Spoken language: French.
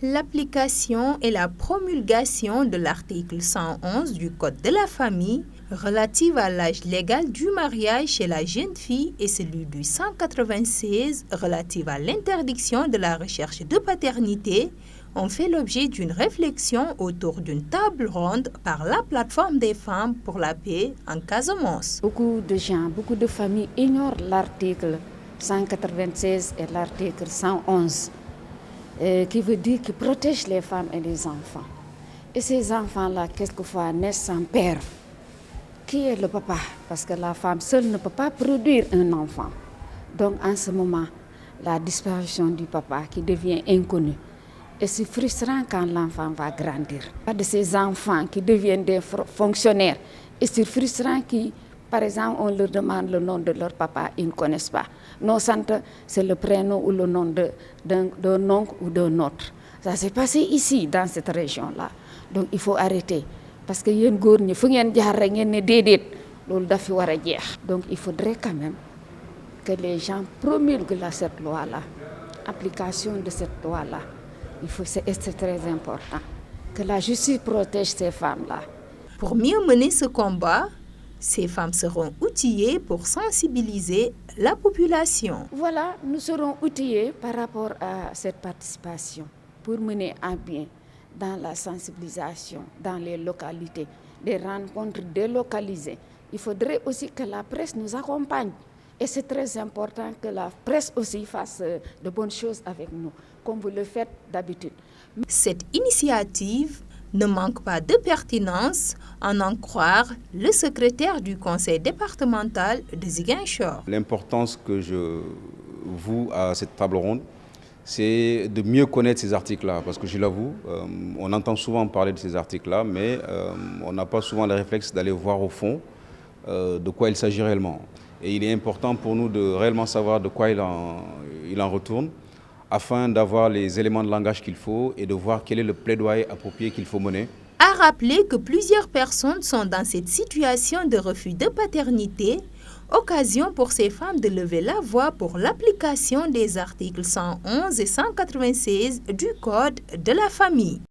L'application et la promulgation de l'article 111 du Code de la famille relative à l'âge légal du mariage chez la jeune fille et celui du 196 relative à l'interdiction de la recherche de paternité ont fait l'objet d'une réflexion autour d'une table ronde par la plateforme des femmes pour la paix en Casamance. Beaucoup de gens, beaucoup de familles ignorent l'article 196 et l'article 111. Qui veut dire qu'il protège les femmes et les enfants. Et ces enfants-là, quelquefois, naissent sans père. Qui est le papa? Parce que la femme seule ne peut pas produire un enfant. Donc, en ce moment, la disparition du papa qui devient inconnue. Et c'est frustrant quand l'enfant va grandir. Pas de ces enfants qui deviennent des fonctionnaires. Et c'est frustrant qui, par exemple, on leur demande le nom de leur papa, ils ne connaissent pas. Nos centres, c'est le prénom ou le nom d'un oncle ou d'un autre. Ça s'est passé ici, dans cette région-là. Donc il faut arrêter. Parce que donc il faudrait quand même que les gens promulguent cette loi-là. Application de cette loi-là. C'est très important. Que la justice protège ces femmes-là. Pour mieux mener ce combat, ces femmes seront outillées pour sensibiliser la population. Voilà, nous serons outillés par rapport à cette participation pour mener à bien dans la sensibilisation, dans les localités, des rencontres délocalisées. Il faudrait aussi que la presse nous accompagne. Et c'est très important que la presse aussi fasse de bonnes choses avec nous, comme vous le faites d'habitude. Cette initiative ne manque pas de pertinence, à en croire le secrétaire du conseil départemental de Ziguinchor. L'importance que je voue à cette table ronde, c'est de mieux connaître ces articles-là. Parce que je l'avoue, on entend souvent parler de ces articles-là, mais on n'a pas souvent le réflexe d'aller voir au fond de quoi il s'agit réellement. Et il est important pour nous de réellement savoir de quoi il en retourne, afin d'avoir les éléments de langage qu'il faut et de voir quel est le plaidoyer approprié qu'il faut mener. À rappeler que plusieurs personnes sont dans cette situation de refus de paternité, occasion pour ces femmes de lever la voix pour l'application des articles 111 et 196 du Code de la famille.